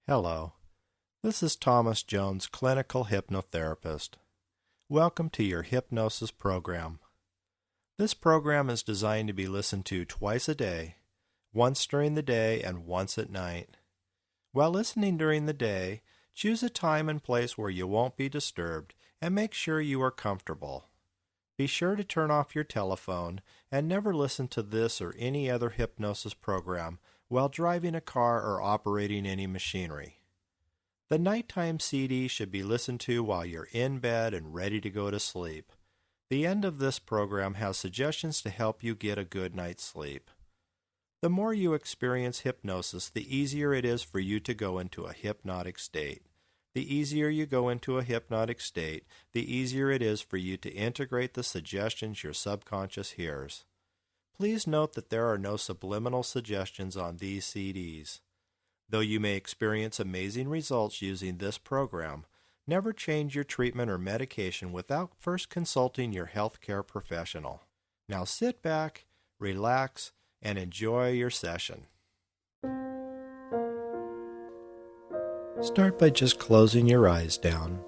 Hello, this is Thomas Jones, clinical hypnotherapist. Welcome to your hypnosis program. This program is designed to be listened to twice a day, once during the day and once at night. While listening during the day, choose a time and place where you won't be disturbed and make sure you are comfortable. Be sure to turn off your telephone and never listen to this or any other hypnosis program while driving a car or operating any machinery. The nighttime CD should be listened to while you're in bed and ready to go to sleep. The end of this program has suggestions to help you get a good night's sleep. The more you experience hypnosis, the easier it is for you to go into a hypnotic state. The easier you go into a hypnotic state, the easier it is for you to integrate the suggestions your subconscious hears. Please note that there are no subliminal suggestions on these CDs. Though you may experience amazing results using this program, never change your treatment or medication without first consulting your healthcare professional. Now sit back, relax, and enjoy your session. Start by just closing your eyes down.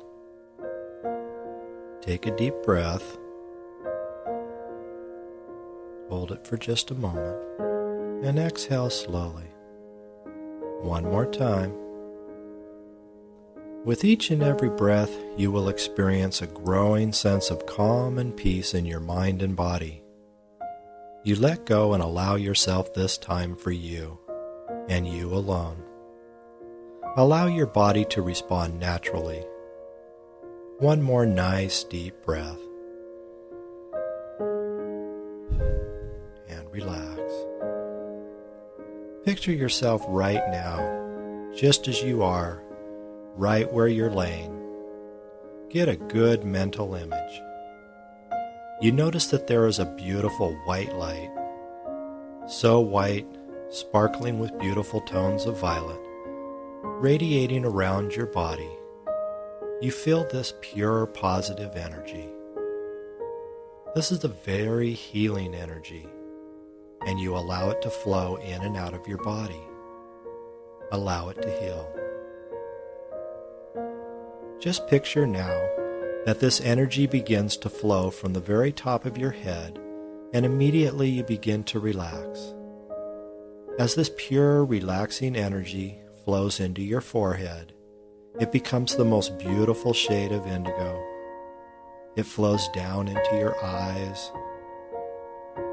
Take a deep breath. Hold it for just a moment, and exhale slowly. One more time. With each and every breath, you will experience a growing sense of calm and peace in your mind and body. You let go and allow yourself this time for you, and you alone. Allow your body to respond naturally. One more nice deep breath. Relax. Picture yourself right now, just as you are, right where you're laying. Get a good mental image. You notice that there is a beautiful white light, so white, sparkling with beautiful tones of violet, radiating around your body. You feel this pure, positive energy. This is a very healing energy, and you allow it to flow in and out of your body. Allow it to heal. Just picture now that this energy begins to flow from the very top of your head, and immediately you begin to relax. As this pure, relaxing energy flows into your forehead, it becomes the most beautiful shade of indigo. It flows down into your eyes.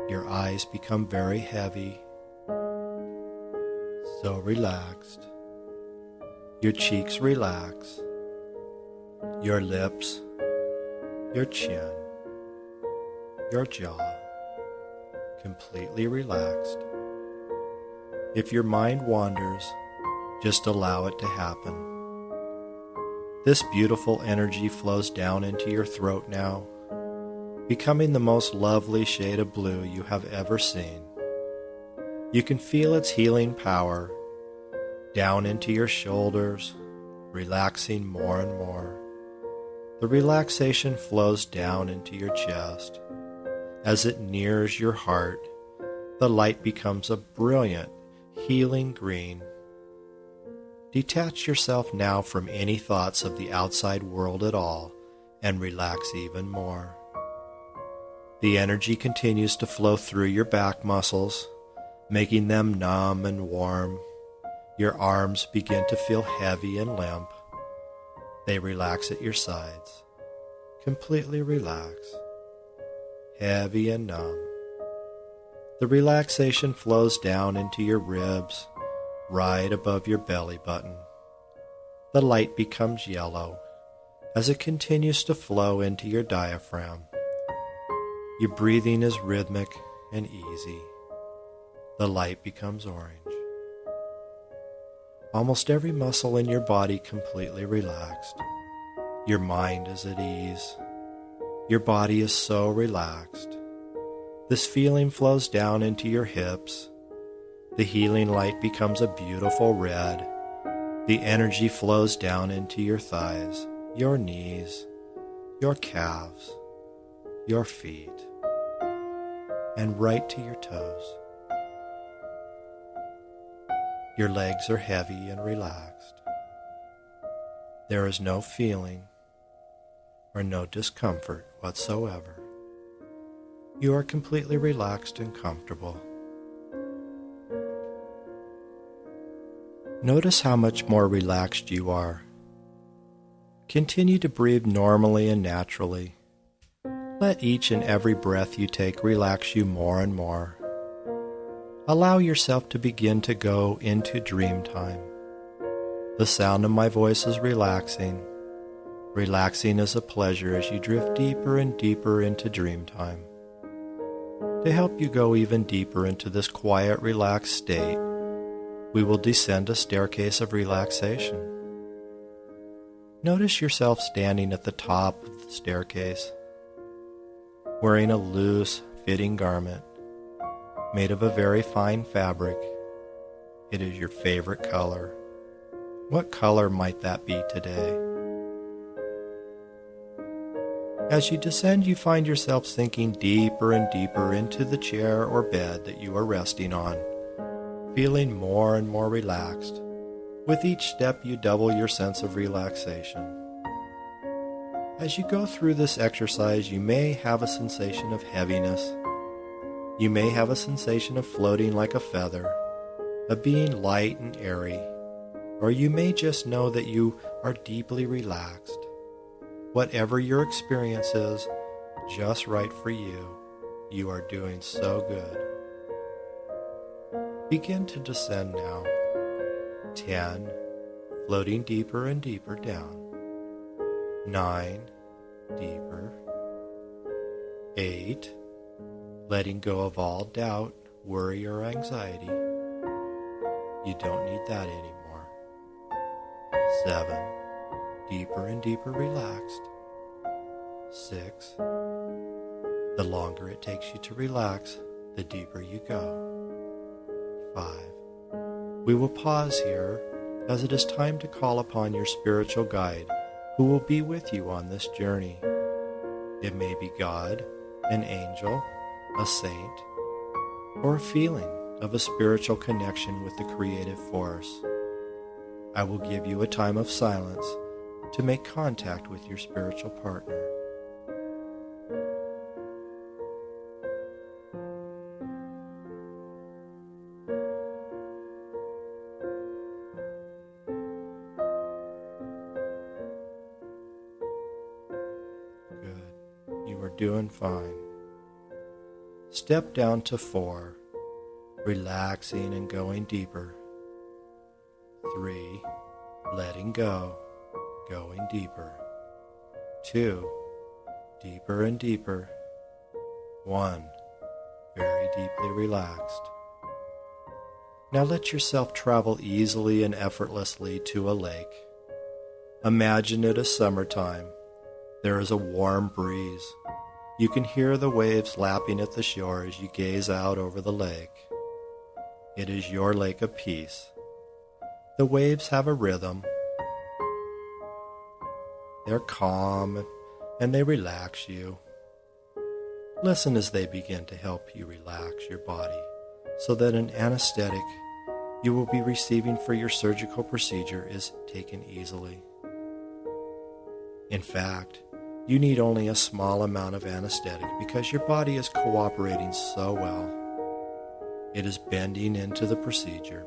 Your eyes become very heavy, so relaxed. Your cheeks relax, your lips, your chin, your jaw, completely relaxed. If your mind wanders, just allow it to happen. This beautiful energy flows down into your throat now, becoming the most lovely shade of blue you have ever seen. You can feel its healing power down into your shoulders, relaxing more and more. The relaxation flows down into your chest. As it nears your heart, the light becomes a brilliant, healing green. Detach yourself now from any thoughts of the outside world at all and relax even more. The energy continues to flow through your back muscles, making them numb and warm. Your arms begin to feel heavy and limp. They relax at your sides. Completely relax. Heavy and numb. The relaxation flows down into your ribs, right above your belly button. The light becomes yellow as it continues to flow into your diaphragm. Your breathing is rhythmic and easy. The light becomes orange. Almost every muscle in your body completely relaxed. Your mind is at ease. Your body is so relaxed. This feeling flows down into your hips. The healing light becomes a beautiful red. The energy flows down into your thighs, your knees, your calves, your feet, and right to your toes. Your legs are heavy and relaxed. There is no feeling or no discomfort whatsoever. You are completely relaxed and comfortable. Notice how much more relaxed you are. Continue to breathe normally and naturally. Let each and every breath you take relax you more and more. Allow yourself to begin to go into dream time. The sound of my voice is relaxing. Relaxing is a pleasure as you drift deeper and deeper into dream time. To help you go even deeper into this quiet, relaxed state, we will descend a staircase of relaxation. Notice yourself standing at the top of the staircase, wearing a loose, fitting garment made of a very fine fabric. It is your favorite color. What color might that be today? As you descend, you find yourself sinking deeper and deeper into the chair or bed that you are resting on, feeling more and more relaxed. With each step, you double your sense of relaxation. As you go through this exercise, you may have a sensation of heaviness. You may have a sensation of floating like a feather, of being light and airy, or you may just know that you are deeply relaxed. Whatever your experience is, just right for you, you are doing so good. Begin to descend now. 10, floating deeper and deeper down. 9, deeper. 8, letting go of all doubt, worry, or anxiety. You don't need that anymore. 7, deeper and deeper relaxed. 6, the longer it takes you to relax, the deeper you go. 5, we will pause here as it is time to call upon your spiritual guide who will be with you on this journey. It may be God, an angel, a saint, or a feeling of a spiritual connection with the creative force. I will give you a time of silence to make contact with your spiritual partner. Good. You are doing fine. Step down to 4, relaxing and going deeper. 3, letting go, going deeper. 2, deeper and deeper. 1, very deeply relaxed. Now let yourself travel easily and effortlessly to a lake. Imagine it as summertime. There is a warm breeze. You can hear the waves lapping at the shore as you gaze out over the lake. It is your lake of peace. The waves have a rhythm. They're calm and they relax you. Listen as they begin to help you relax your body so that an anesthetic you will be receiving for your surgical procedure is taken easily. In fact, you need only a small amount of anesthetic because your body is cooperating so well. It is bending into the procedure.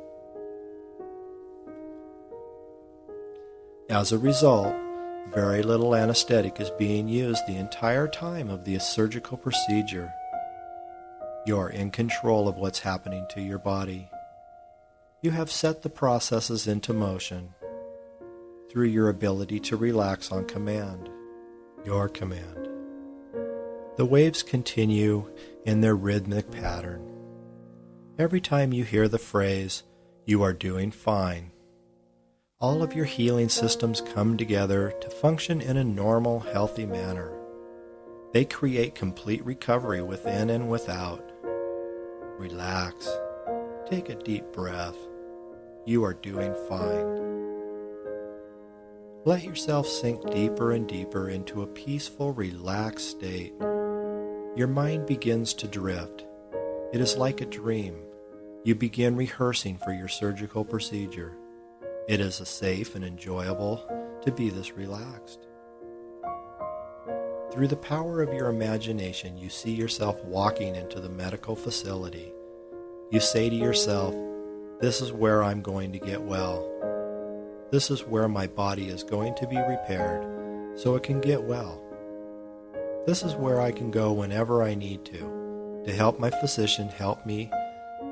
As a result, very little anesthetic is being used the entire time of the surgical procedure. You are in control of what's happening to your body. You have set the processes into motion through your ability to relax on command. Your command. The waves continue in their rhythmic pattern. Every time you hear the phrase, "You are doing fine," all of your healing systems come together to function in a normal, healthy manner. They create complete recovery within and without. Relax. Take a deep breath. You are doing fine. Let yourself sink deeper and deeper into a peaceful, relaxed state. Your mind begins to drift. It is like a dream. You begin rehearsing for your surgical procedure. It is safe and enjoyable to be this relaxed. Through the power of your imagination, you see yourself walking into the medical facility. You say to yourself, "This is where I'm going to get well. This is where my body is going to be repaired so it can get well. This is where I can go whenever I need to help my physician help me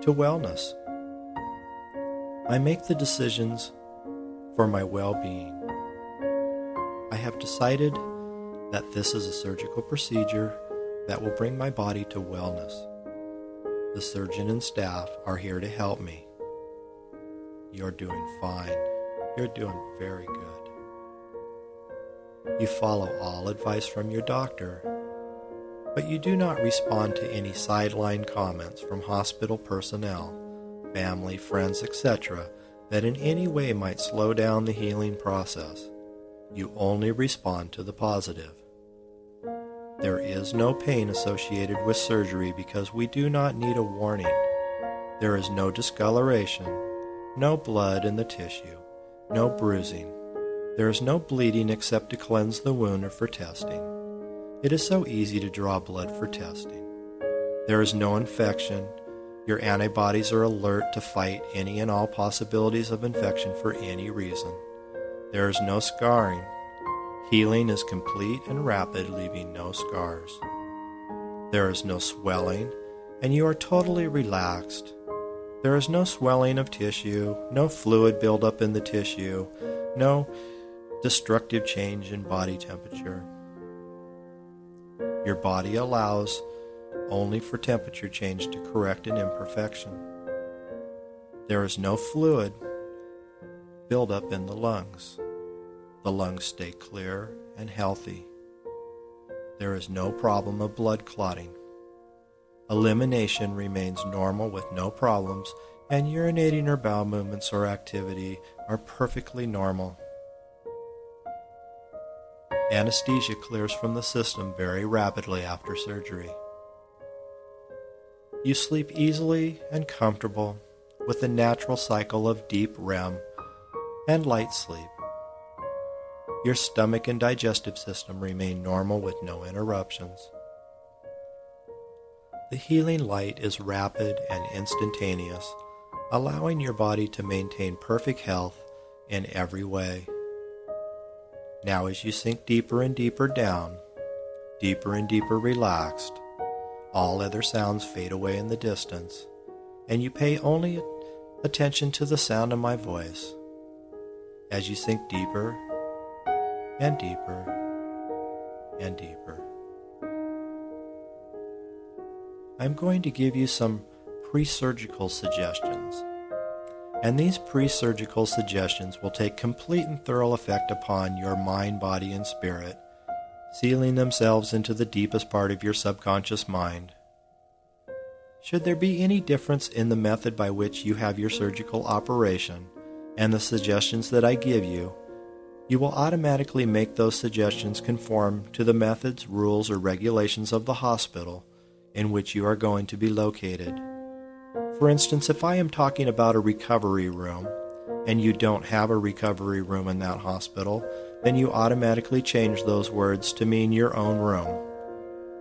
to wellness. I make the decisions for my well-being. I have decided that this is a surgical procedure that will bring my body to wellness. The surgeon and staff are here to help me. You're doing fine. You're doing very good." You follow all advice from your doctor, but you do not respond to any sideline comments from hospital personnel, family, friends, etc., that in any way might slow down the healing process. You only respond to the positive. There is no pain associated with surgery because we do not need a warning. There is no discoloration, no blood in the tissue, no bruising. There is no bleeding except to cleanse the wound or for testing. It is so easy to draw blood for testing. There is no infection. Your antibodies are alert to fight any and all possibilities of infection for any reason. There is no scarring. Healing is complete and rapid, leaving no scars. There is no swelling, and you are totally relaxed. There is no swelling of tissue, no fluid buildup in the tissue, no destructive change in body temperature. Your body allows only for temperature change to correct an imperfection. There is no fluid buildup in the lungs. The lungs stay clear and healthy. There is no problem of blood clotting. Elimination remains normal with no problems, and urinating or bowel movements or activity are perfectly normal. Anesthesia clears from the system very rapidly after surgery. You sleep easily and comfortable with the natural cycle of deep REM and light sleep. Your stomach and digestive system remain normal with no interruptions. The healing light is rapid and instantaneous, allowing your body to maintain perfect health in every way. Now as you sink deeper and deeper down, deeper and deeper relaxed, all other sounds fade away in the distance, and you pay only attention to the sound of my voice. As you sink deeper and deeper and deeper, I'm going to give you some pre-surgical suggestions, and these pre-surgical suggestions will take complete and thorough effect upon your mind, body, and spirit, sealing themselves into the deepest part of your subconscious mind. Should there be any difference in the method by which you have your surgical operation and the suggestions that I give you, you will automatically make those suggestions conform to the methods, rules, or regulations of the hospital in which you are going to be located. For instance, if I am talking about a recovery room, and you don't have a recovery room in that hospital, then you automatically change those words to mean your own room.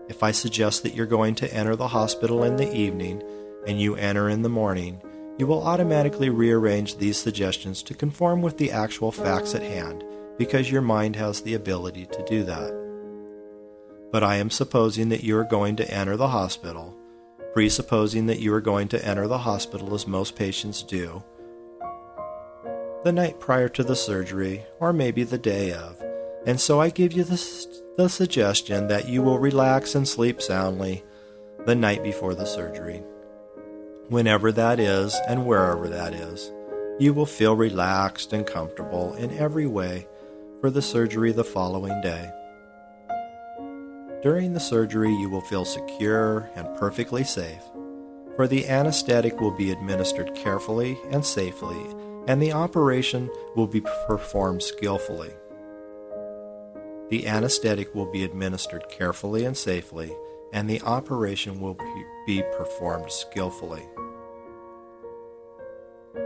If I suggest that you're going to enter the hospital in the evening, and you enter in the morning, you will automatically rearrange these suggestions to conform with the actual facts at hand, because your mind has the ability to do that. But I am supposing that you are going to enter the hospital, presupposing that you are going to enter the hospital as most patients do, the night prior to the surgery, or maybe the day of, and so I give you the suggestion that you will relax and sleep soundly the night before the surgery. Whenever that is and wherever that is, you will feel relaxed and comfortable in every way for the surgery the following day. During the surgery, you will feel secure and perfectly safe, for the anesthetic will be administered carefully and safely, and the operation will be performed skillfully. The anesthetic will be administered carefully and safely, and the operation will be performed skillfully.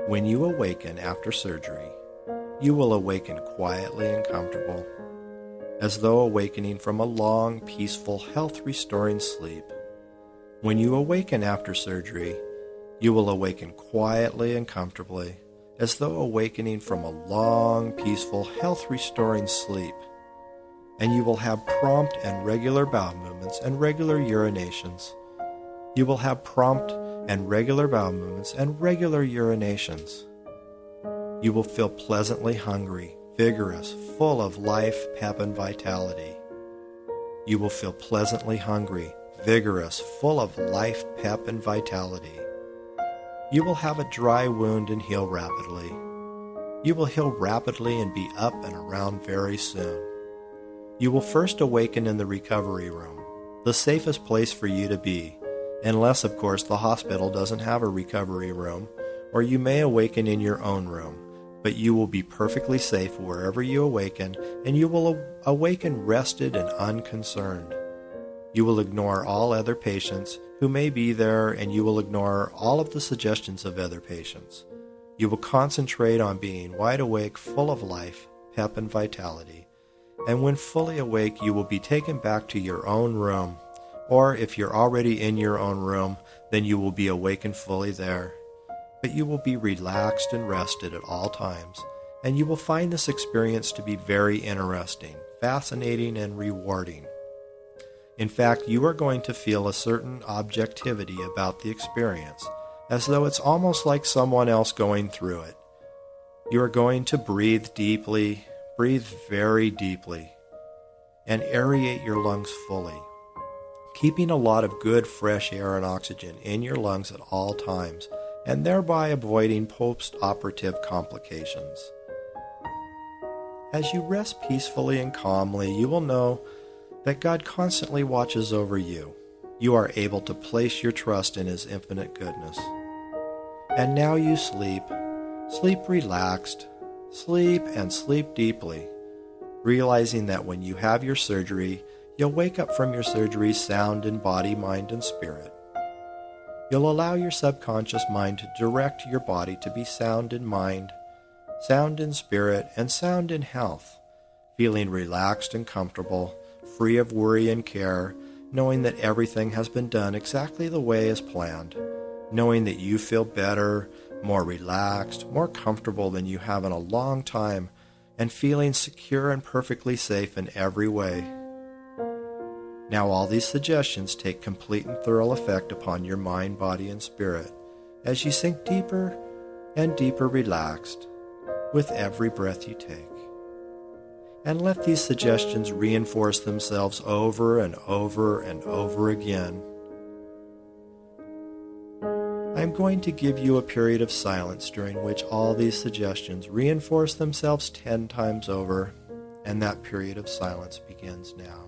When you awaken after surgery, you will awaken quietly and comfortable, as though awakening from a long, peaceful, health-restoring sleep. When you awaken after surgery, you will awaken quietly and comfortably, as though awakening from a long, peaceful, health-restoring sleep. And you will have prompt and regular bowel movements and regular urinations. You will have prompt and regular bowel movements and regular urinations. You will feel pleasantly hungry, vigorous, full of life, pep, and vitality. You will feel pleasantly hungry, vigorous, full of life, pep, and vitality. You will have a dry wound and heal rapidly. You will heal rapidly and be up and around very soon. You will first awaken in the recovery room, the safest place for you to be, unless, of course, the hospital doesn't have a recovery room, or you may awaken in your own room, but you will be perfectly safe wherever you awaken, and you will awaken rested and unconcerned. You will ignore all other patients who may be there, and you will ignore all of the suggestions of other patients. You will concentrate on being wide awake, full of life, pep, and vitality. And when fully awake, you will be taken back to your own room. Or if you're already in your own room, then you will be awakened fully there. But you will be relaxed and rested at all times, and you will find this experience to be very interesting, fascinating, and rewarding. In fact, you are going to feel a certain objectivity about the experience, as though it's almost like someone else going through it. You are going to breathe deeply, breathe very deeply, and aerate your lungs fully, keeping a lot of good fresh air and oxygen in your lungs at all times, and thereby avoiding post-operative complications. As you rest peacefully and calmly, you will know that God constantly watches over you. You are able to place your trust in His infinite goodness. And now you sleep relaxed, sleep and sleep deeply, realizing that when you have your surgery, you'll wake up from your surgery sound in body, mind, and spirit. You'll allow your subconscious mind to direct your body to be sound in mind, sound in spirit, and sound in health, feeling relaxed and comfortable, free of worry and care, knowing that everything has been done exactly the way as planned, knowing that you feel better, more relaxed, more comfortable than you have in a long time, and feeling secure and perfectly safe in every way. Now all these suggestions take complete and thorough effect upon your mind, body, and spirit as you sink deeper and deeper relaxed with every breath you take. And let these suggestions reinforce themselves over and over and over again. I'm going to give you a period of silence during which all these suggestions reinforce themselves 10 times over, and that period of silence begins now.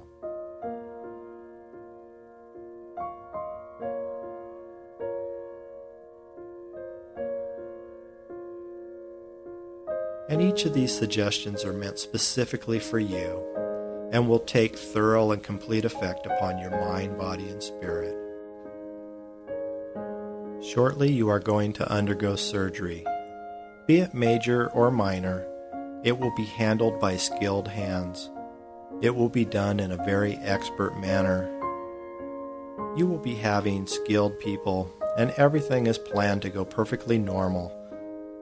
And each of these suggestions are meant specifically for you and will take thorough and complete effect upon your mind, body, and spirit. Shortly, you are going to undergo surgery. Be it major or minor, it will be handled by skilled hands. It will be done in a very expert manner. You will be having skilled people, and everything is planned to go perfectly normal.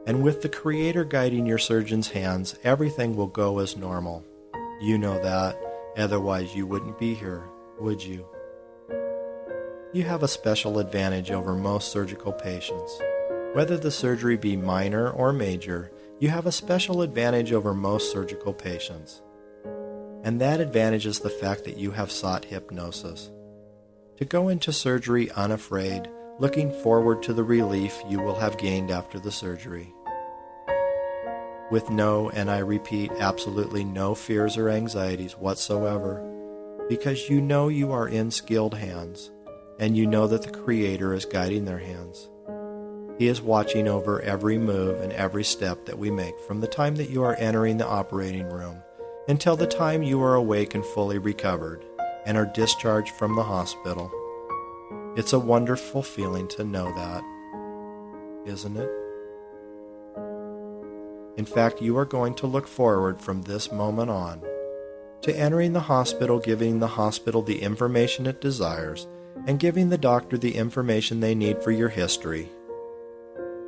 And with the Creator guiding your surgeon's hands, everything will go as normal. You know that, otherwise you wouldn't be here, would you? You have a special advantage over most surgical patients. Whether the surgery be minor or major, you have a special advantage over most surgical patients. And that advantage is the fact that you have sought hypnosis. To go into surgery unafraid, looking forward to the relief you will have gained after the surgery. With no, and I repeat, absolutely no fears or anxieties whatsoever, because you know you are in skilled hands, and you know that the Creator is guiding their hands. He is watching over every move and every step that we make from the time that you are entering the operating room until the time you are awake and fully recovered and are discharged from the hospital. It's a wonderful feeling to know that, isn't it? In fact, you are going to look forward from this moment on to entering the hospital, giving the hospital the information it desires, and giving the doctor the information they need for your history.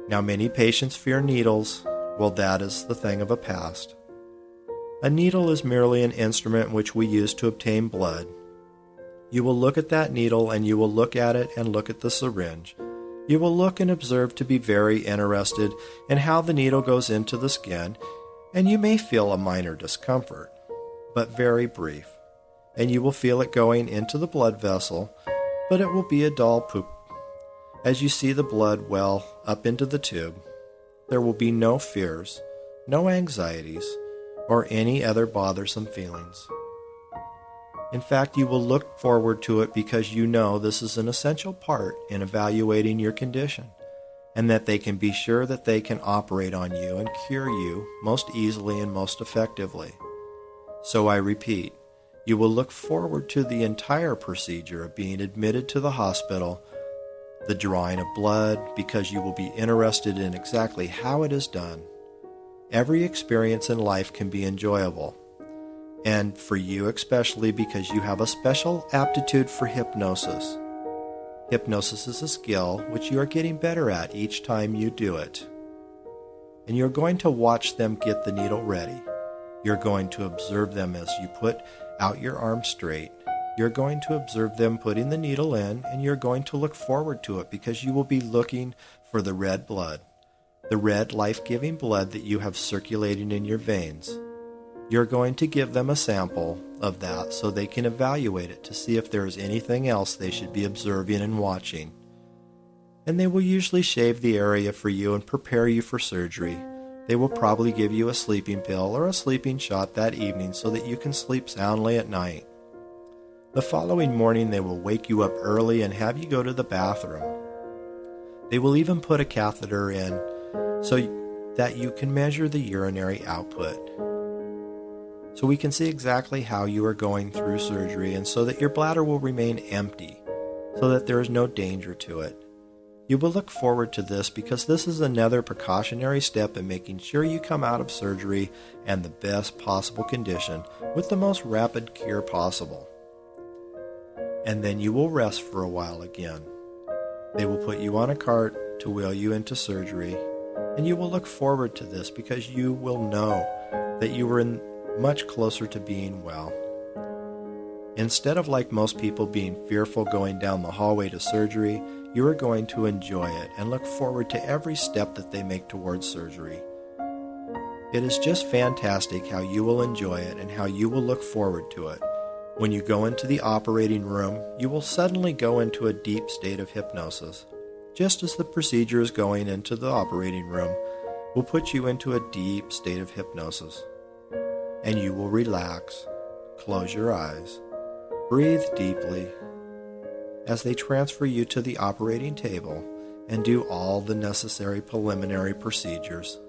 Now, many patients fear needles. Well, that is the thing of the past. A needle is merely an instrument which we use to obtain blood. You will look at that needle, and you will look at it and look at the syringe. You will look and observe to be very interested in how the needle goes into the skin, and you may feel a minor discomfort, but very brief. And you will feel it going into the blood vessel, but it will be a dull poop. As you see the blood well up into the tube, there will be no fears, no anxieties, or any other bothersome feelings. In fact, you will look forward to it because you know this is an essential part in evaluating your condition, and that they can be sure that they can operate on you and cure you most easily and most effectively. So I repeat, you will look forward to the entire procedure of being admitted to the hospital, the drawing of blood, because you will be interested in exactly how it is done. Every experience in life can be enjoyable, and for you especially because you have a special aptitude for hypnosis. Hypnosis is a skill which you are getting better at each time you do it. And you're going to watch them get the needle ready. You're going to observe them as you put out your arm straight. You're going to observe them putting the needle in, and you're going to look forward to it because you will be looking for the red blood, the red life-giving blood that you have circulating in your veins. You're going to give them a sample of that so they can evaluate it to see if there is anything else they should be observing and watching. And they will usually shave the area for you and prepare you for surgery. They will probably give you a sleeping pill or a sleeping shot that evening so that you can sleep soundly at night. The following morning they will wake you up early and have you go to the bathroom. They will even put a catheter in so that you can measure the urinary output. So we can see exactly how you are going through surgery, and so that your bladder will remain empty, so that there is no danger to it. You will look forward to this because this is another precautionary step in making sure you come out of surgery in the best possible condition with the most rapid cure possible. And then you will rest for a while again. They will put you on a cart to wheel you into surgery, and you will look forward to this because you will know that you were much closer to being well. Instead of like most people being fearful going down the hallway to surgery, you are going to enjoy it and look forward to every step that they make towards surgery. It is just fantastic how you will enjoy it and how you will look forward to it. When you go into the operating room, you will suddenly go into a deep state of hypnosis. Just as the procedure is going into the operating room, will put you into a deep state of hypnosis. And you will relax, close your eyes, breathe deeply as they transfer you to the operating table and do all the necessary preliminary procedures.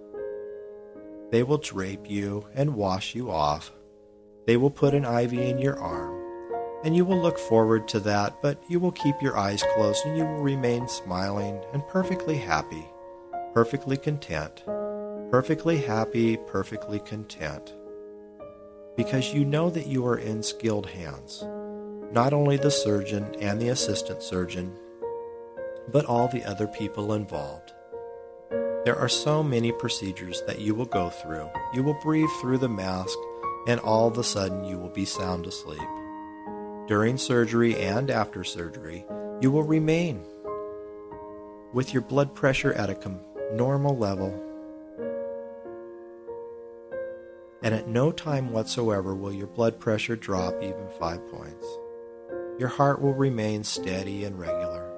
They will drape you and wash you off. They will put an IV in your arm, and you will look forward to that, but you will keep your eyes closed and you will remain smiling and perfectly happy, perfectly content, perfectly happy, perfectly content. Because you know that you are in skilled hands, not only the surgeon and the assistant surgeon, but all the other people involved. There are so many procedures that you will go through. You will breathe through the mask, and all of a sudden you will be sound asleep. During surgery and after surgery, you will remain with your blood pressure at a normal level, and at no time whatsoever will your blood pressure drop even 5 points. Your heart will remain steady and regular.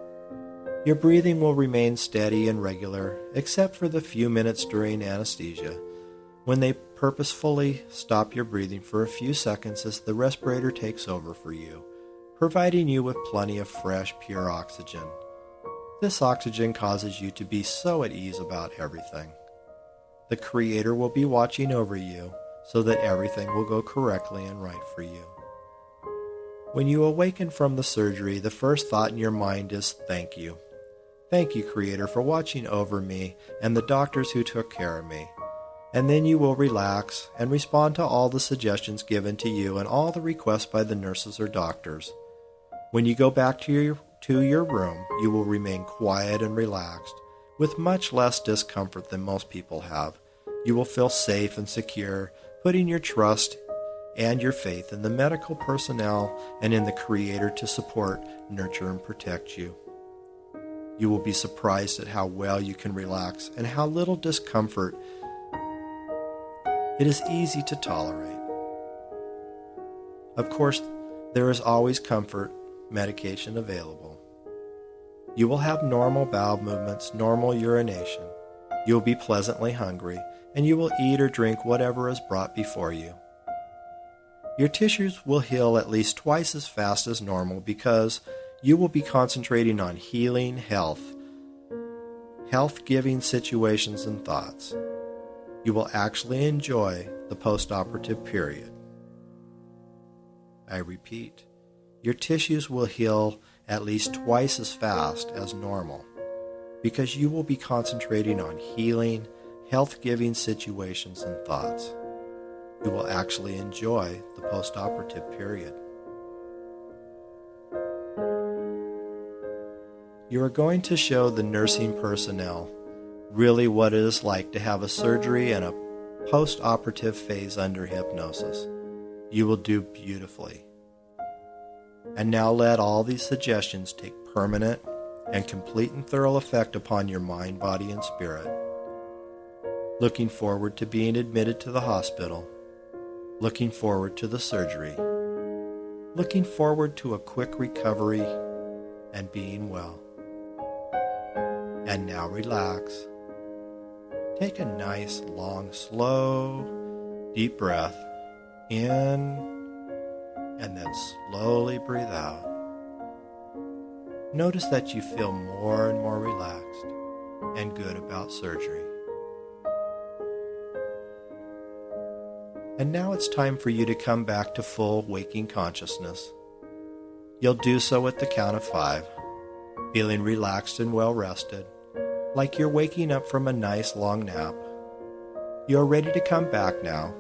Your breathing will remain steady and regular, except for the few minutes during anesthesia, when they purposefully stop your breathing for a few seconds as the respirator takes over for you, providing you with plenty of fresh, pure oxygen. This oxygen causes you to be so at ease about everything. The Creator will be watching over you, so that everything will go correctly and right for you. When you awaken from the surgery, the first thought in your mind is, thank you. Thank you, Creator, for watching over me and the doctors who took care of me. And then you will relax and respond to all the suggestions given to you and all the requests by the nurses or doctors. When you go back to your room, you will remain quiet and relaxed, with much less discomfort than most people have. You will feel safe and secure, putting your trust and your faith in the medical personnel and in the Creator to support, nurture, and protect you. You will be surprised at how well you can relax and how little discomfort it is easy to tolerate. Of course, there is always comfort medication available. You will have normal bowel movements, normal urination. You will be pleasantly hungry, and you will eat or drink whatever is brought before you. Your tissues will heal at least twice as fast as normal because you will be concentrating on healing, health-giving situations and thoughts. You will actually enjoy the post-operative period. I repeat, your tissues will heal at least twice as fast as normal because you will be concentrating on healing, health-giving situations and thoughts. You will actually enjoy the post-operative period. You are going to show the nursing personnel really what it is like to have a surgery and a post-operative phase under hypnosis. You will do beautifully. And now let all these suggestions take permanent and complete and thorough effect upon your mind, body, and spirit. Looking forward to being admitted to the hospital. Looking forward to the surgery. Looking forward to a quick recovery and being well. And now relax. Take a nice, long, slow, deep breath in, and then slowly breathe out. Notice that you feel more and more relaxed and good about surgery. And now it's time for you to come back to full waking consciousness. You'll do so at the count of 5, feeling relaxed and well rested, like you're waking up from a nice long nap. You're ready to come back now.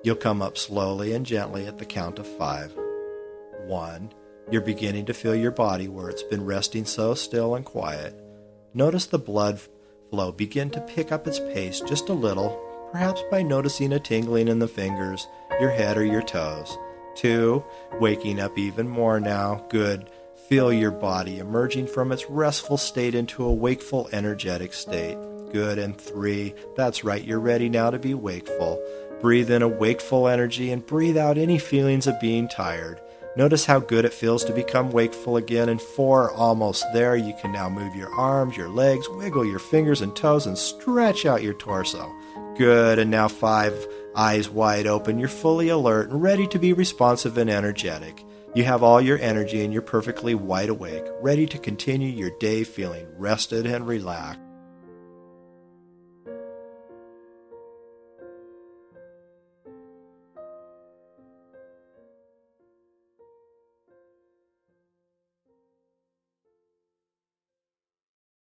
You'll come up slowly and gently at the count of 5. 1, you're beginning to feel your body where it's been resting so still and quiet. Notice the blood flow begin to pick up its pace just a little, perhaps by noticing a tingling in the fingers, your head, or your toes. 2, waking up even more now. Good. Feel your body emerging from its restful state into a wakeful, energetic state. Good. And 3, that's right, you're ready now to be wakeful. Breathe in a wakeful energy and breathe out any feelings of being tired. Notice how good it feels to become wakeful again. And 4, almost there, you can now move your arms, your legs, wiggle your fingers and toes, and stretch out your torso. Good. And now 5, eyes wide open. You're fully alert and ready to be responsive and energetic. You have all your energy and you're perfectly wide awake, ready to continue your day feeling rested and relaxed.